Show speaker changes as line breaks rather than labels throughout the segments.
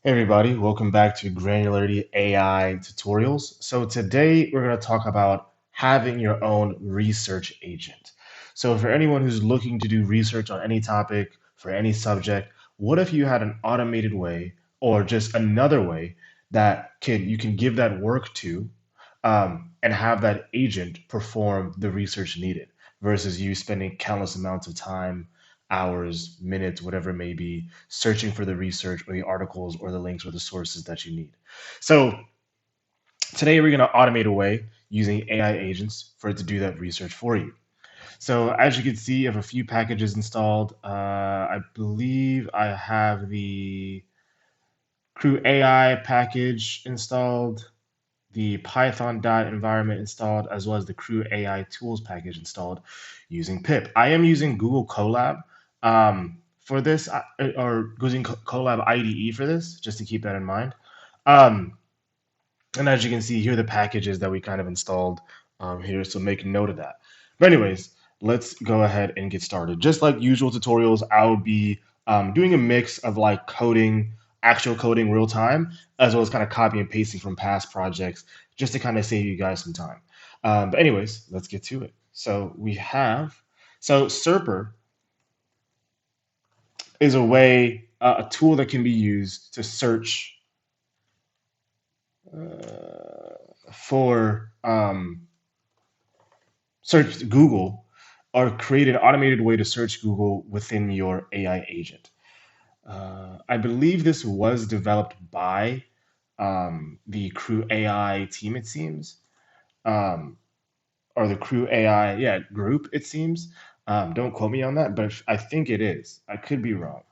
Hey everybody, welcome back to Granularity AI Tutorials. So today we're going to talk about having your own research agent. So for anyone who's looking to do research on any topic for any subject, what if you had an automated way or just another way that you can give that work to and have that agent perform the research needed versus you spending countless amounts of time, hours, minutes, whatever it may be, searching for the research or the articles or the links or the sources that you need. So today we're going to automate a way using AI agents for it to do that research for you. So as you can see, I have a few packages installed. I believe I have the Crew AI package installed, the Python environment installed, as well as the Crew AI tools package installed using pip. I am using Google Colab for this, or using Colab IDE for this, just to keep that in mind. Um, and as you can see, here are the packages that we kind of installed here, so make note of that. But anyways, let's go ahead and get started. Just like usual tutorials, I will be doing a mix of like coding, actual coding real time, as well as kind of copy and pasting from past projects, just to kind of save you guys some time. But anyways, let's get to it. So Serper is a tool that can be used to search for search Google or create an automated way to search Google within your AI agent. I believe this was developed by the Crew AI team, it seems, um, or the Crew AI, yeah, group, it seems. Don't quote me on that, but I think it is. I could be wrong.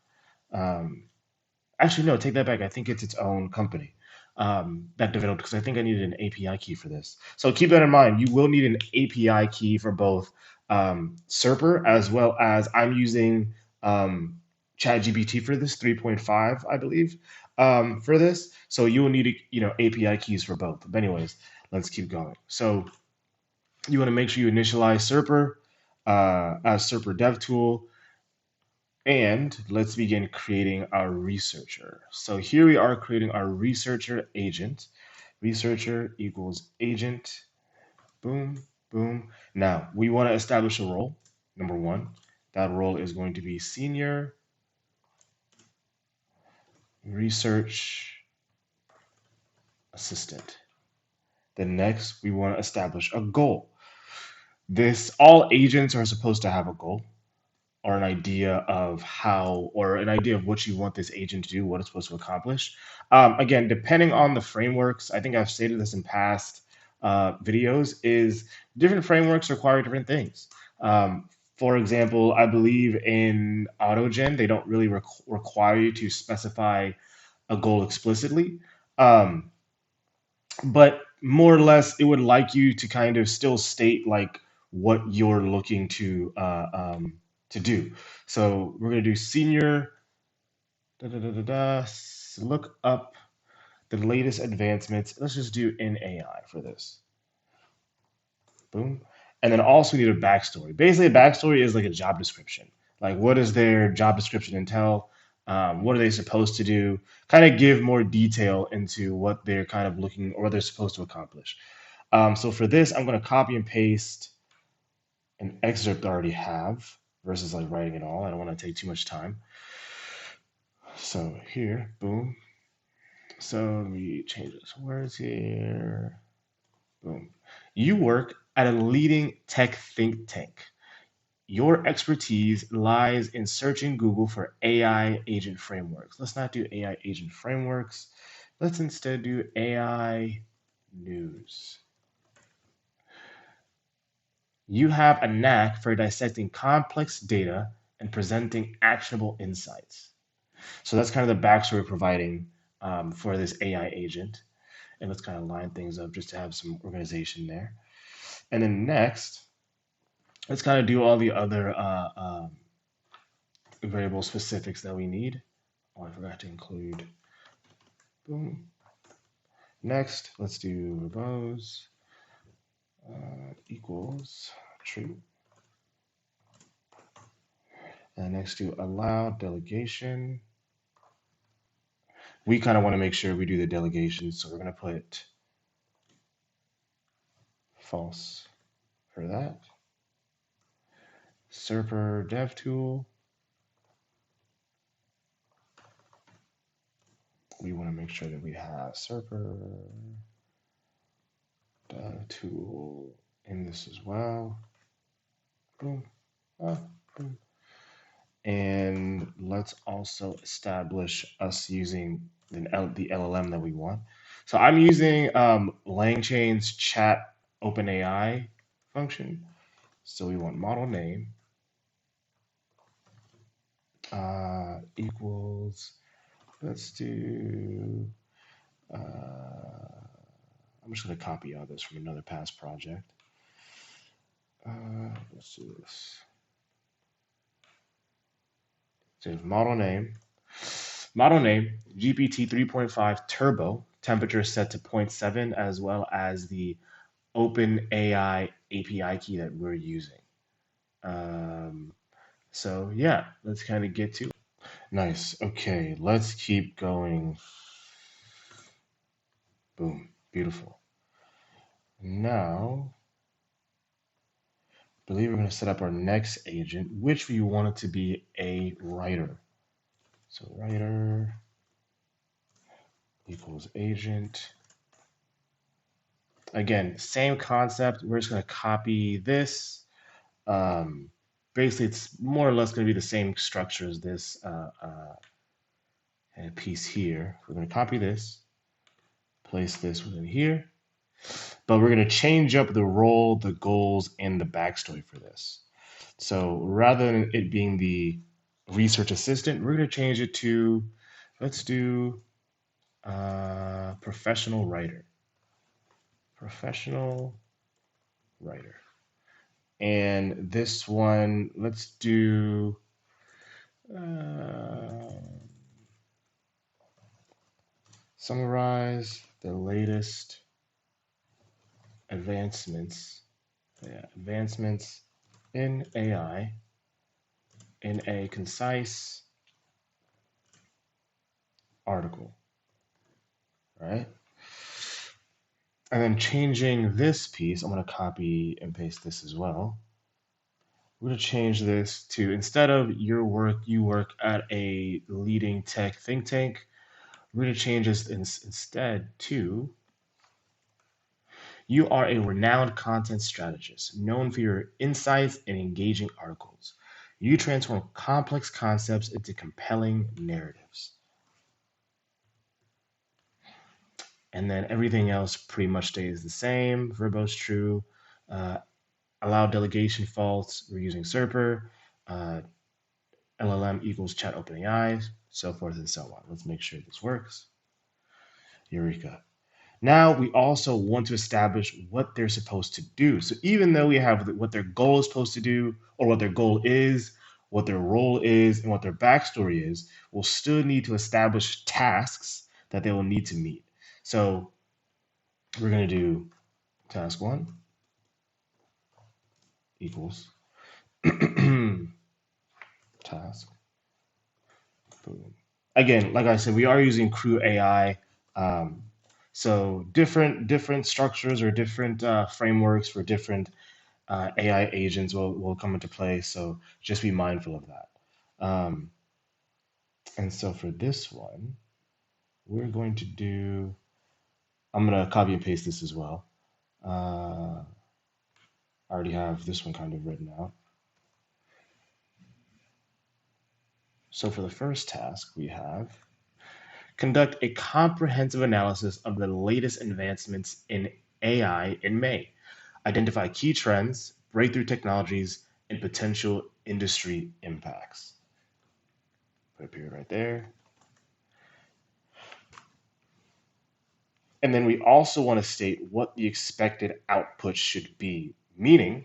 Um, Actually, no, take that back. I think it's its own company that developed because I think I needed an API key for this. So keep that in mind. You will need an API key for both Serper as well as I'm using um, ChatGPT for this 3.5, I believe, for this. So you will need API keys for both. But anyways, let's keep going. So you want to make sure you initialize Serper as Serper dev tool. And let's begin creating our researcher. So here we are creating our researcher agent. Researcher equals agent. Boom, boom. Now we want to establish a role. Number one, that role is going to be senior research assistant. Then next, we want to establish a goal. All agents are supposed to have a goal, or an idea of how, or an idea of what you want this agent to do, what it's supposed to accomplish. Again, depending on the frameworks, I think I've stated this in past videos, is different frameworks require different things. For example, I believe in AutoGen, they don't really require you to specify a goal explicitly. Um, but more or less, it would like you to kind of still state like what you're looking to do. So we're gonna do senior look up the latest advancements. Let's just do in AI for this. Boom. And then also need a backstory. Basically, a backstory is like a job description. Like, what does their job description entail? What are they supposed to do? Kind of give more detail into what they're kind of looking or what they're supposed to accomplish. So for this, I'm going to copy and paste an excerpt I already have versus like writing it all. I don't want to take too much time. So here, boom. So let me change this words here. Boom. You work at a leading tech think tank. Your expertise lies in searching Google for AI agent frameworks. Let's not do AI agent frameworks. Let's instead do AI news. You have a knack for dissecting complex data and presenting actionable insights. So that's kind of the backstory providing for this AI agent. And let's kind of line things up just to have some organization there. And then next, let's kind of do all the other variable specifics that we need. Oh, I forgot to include. Boom. Next, let's do verbose equals true. And next, do allow delegation. we kind of want to make sure we do the delegation. So we're going to put false for that. Serper dev tool. We want to make sure that we have Serper dev tool in this as well. Boom. Boom. And let's also establish us using the LLM that we want. So I'm using LangChain's chat OpenAI function. So we want model name equals, let's do, I'm just going to copy all this from another past project. Let's do this. So model name, GPT 3.5 Turbo, temperature set to 0.7, as well as the OpenAI API key that we're using. So yeah, let's kind of get to it. Nice. Okay, let's keep going. Boom. Beautiful. Now, I believe we're going to set up our next agent, which we want it to be a writer. So writer equals agent. Again, same concept. We're just going to copy this. Basically, it's more or less going to be the same structure as this piece here. We're going to copy this, place this within here, but we're going to change up the role, the goals, and the backstory for this. So rather than it being the research assistant, we're going to change it to, let's do professional writer. Professional writer. And this one, let's do summarize the latest advancements in AI in a concise article, right? And then changing this piece, I'm going to copy and paste this as well. We're going to change this to, instead of you work at a leading tech think tank, we're going to change this instead to, you are a renowned content strategist known for your insights and engaging articles. You transform complex concepts into compelling narratives. And then everything else pretty much stays the same. Verbose true. Allow delegation false. We're using Serper. LLM equals chat OpenAI, so forth and so on. Let's make sure this works. Eureka. Now we also want to establish what they're supposed to do. So even though we have what their goal is supposed to do, or what their goal is, what their role is, and what their backstory is, we'll still need to establish tasks that they will need to meet. So we're going to do task 1 equals task. Boom. Again, like I said, we are using Crew AI. So different structures or different frameworks for different AI agents will come into play. So just be mindful of that. And so for this one, we're going to do, I'm going to copy and paste this as well. I already have this one kind of written out. So for the first task, we have conduct a comprehensive analysis of the latest advancements in AI in May. Identify key trends, breakthrough technologies, and potential industry impacts. Put a period right there. And then we also want to state what the expected output should be, meaning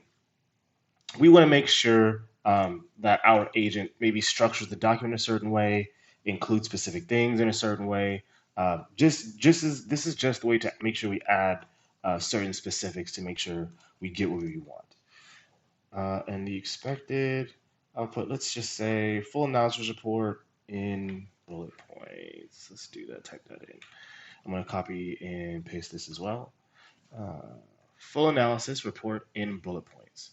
we want to make sure that our agent maybe structures the document a certain way, includes specific things in a certain way. This is just the way to make sure we add certain specifics to make sure we get what we want. And the expected output, let's just say full analysis report in bullet points. Let's do that. Type that in. I'm going to copy and paste this as well. Uh, Full analysis report in bullet points.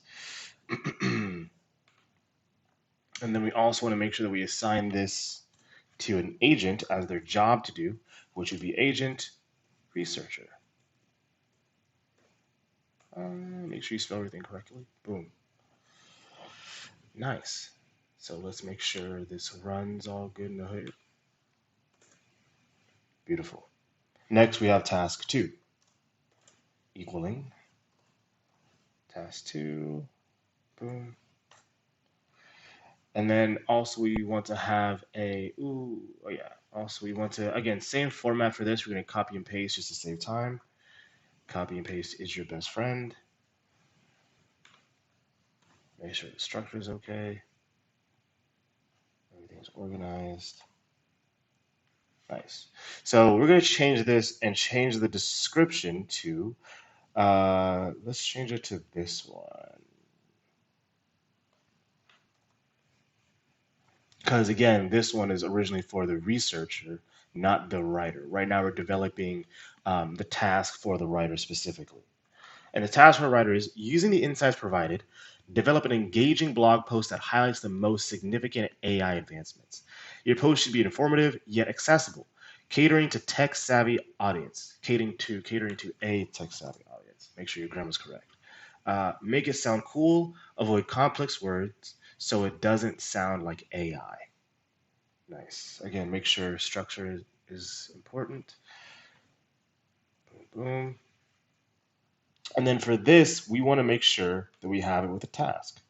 And then we also want to make sure that we assign this to an agent as their job to do, which would be agent researcher. Make sure you spell everything correctly. Boom. Nice. So let's make sure this runs all good in the hood. Beautiful. Next, we have task 2, equaling task 2. Boom. And then also we want to have also we want to, again, same format for this. We're going to copy and paste just to save time. Copy and paste is your best friend. Make sure the structure is okay. Everything's organized. Nice. So we're going to change this and change the description to, let's change it to this one. Because again, this one is originally for the researcher, not the writer. Right now we're developing the task for the writer specifically. And the task for the writer is using the insights provided, develop an engaging blog post that highlights the most significant AI advancements. Your post should be informative yet accessible, catering to tech-savvy audience, catering to a tech-savvy audience. Make sure your grammar is correct. Make it sound cool, avoid complex words so it doesn't sound like AI. Nice. Again, make sure structure is important. Boom, boom. And then for this, we want to make sure that we have it with a task.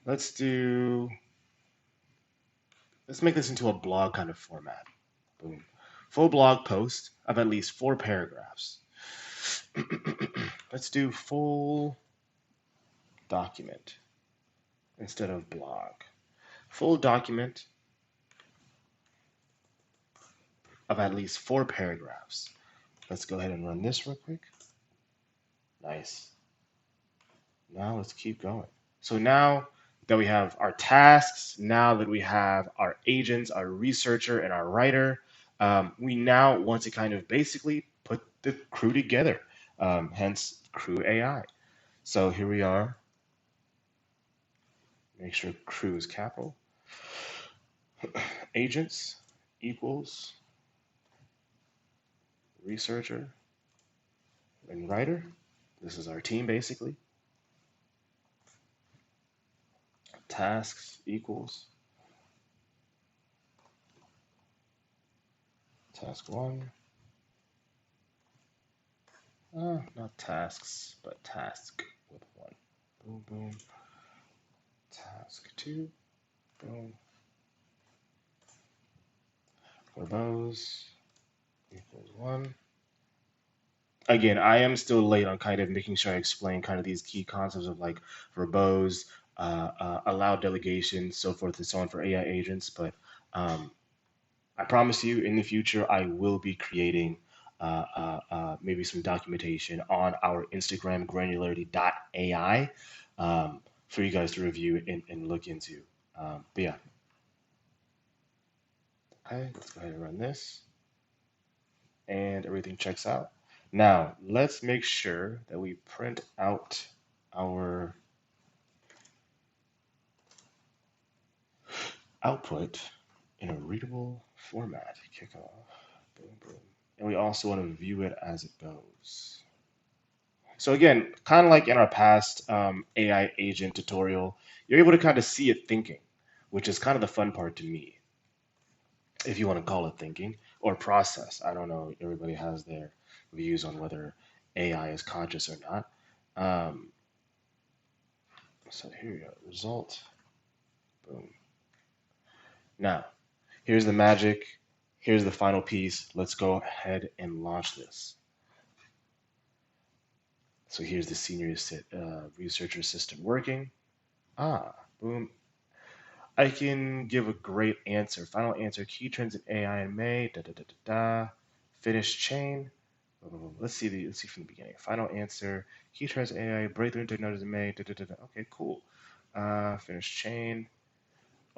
Let's make this into a blog kind of format. Boom. Full blog post of at least 4 paragraphs. Let's do full document instead of blog. Full document of at least 4 paragraphs. Let's go ahead and run this real quick. Nice. Now let's keep going. So now that we have our tasks, now that we have our agents, our researcher, and our writer, we now want to kind of basically put the crew together, hence crew AI. So here we are. Make sure crew is capital. Agents equals researcher and writer. This is our team basically. Tasks equals task 1. Not tasks, but task with 1. Boom, boom. Task 2. Boom. Verbose equals 1. Again, I am still late on kind of making sure I explain kind of these key concepts of like verbose, allowed delegation, so forth and so on for AI agents. But I promise you, in the future, I will be creating maybe some documentation on our Instagram granularity.ai for you guys to review and look into. But yeah, okay, let's go ahead and run this, and everything checks out. Now, let's make sure that we print out our output in a readable format. Kick off. Boom, boom. And we also want to view it as it goes. So again, kind of like in our past AI agent tutorial, you're able to kind of see it thinking, which is kind of the fun part to me, if you want to call it thinking or process. I don't know. Everybody has their views on whether AI is conscious or not. Um, so here we go. Result. Boom. Now, here's the magic. Here's the final piece. Let's go ahead and launch this. So here's the senior researcher assistant working. Boom. I can give a great answer. Final answer, key trends in AI in May, da da da da da. Finish chain. Let's see from the beginning. Final answer, key trends in AI, breakthrough in technologies in May, da da da da. Okay, cool. Finish chain.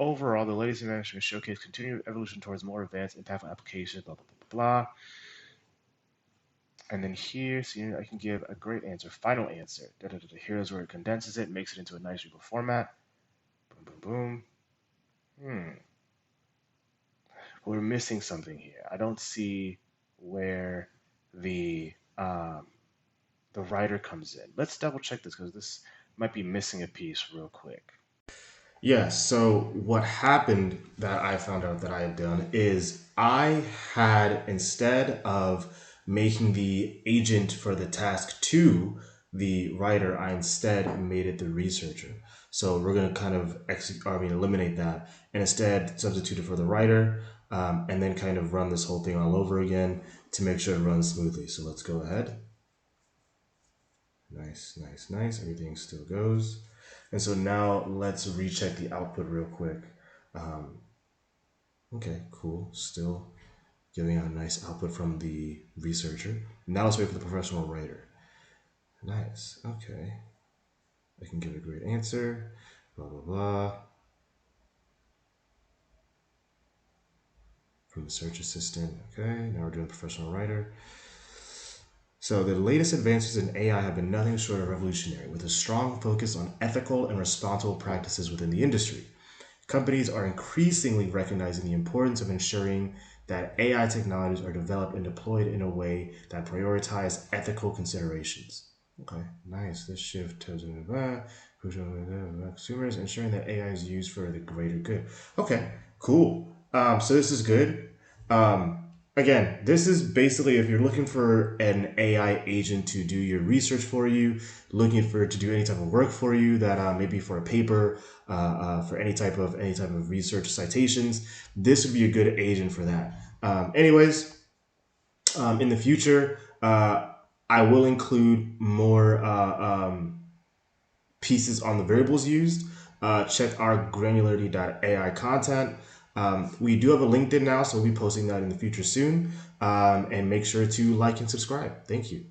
overall, the latest invention showcase continued evolution towards more advanced, impactful applications, blah, blah, blah, blah, blah. And then here, see, I can give a great answer, final answer. Da, da, da, da. Here's where it condenses it, makes it into a nice readable format. Boom, boom, boom. We're missing something here. I don't see where the um, the writer comes in. Let's double check this because this might be missing a piece real quick. Yeah, so what happened that I found out that I had done is I had, instead of making the agent for the task to the writer, I instead made it the researcher. So we're going to kind of eliminate that and instead substitute it for the writer, and then kind of run this whole thing all over again to make sure it runs smoothly. So let's go ahead. Nice, nice, nice. Everything still goes. And so now let's recheck the output real quick. Um, okay, cool. Still giving out a nice output from the researcher. Now let's wait for the professional writer. Nice. Okay. I can give a great answer. Blah, blah, blah. From the search assistant. Okay. Now we're doing professional writer. So the latest advances in AI have been nothing short of revolutionary, with a strong focus on ethical and responsible practices within the industry. Companies are increasingly recognizing the importance of ensuring that AI technologies are developed and deployed in a way that prioritize ethical considerations. Okay, nice. This shift to consumers, ensuring that AI is used for the greater good. Okay, cool. So this is good. Again, this is basically if you're looking for an AI agent to do your research for you, looking for it to do any type of work for you, that maybe for a paper, for any type of research citations, this would be a good agent for that. Anyways, in the future, I will include more pieces on the variables used. Check our granularity.ai content. We do have a LinkedIn now, so we'll be posting that in the future soon. And make sure to like and subscribe. Thank you.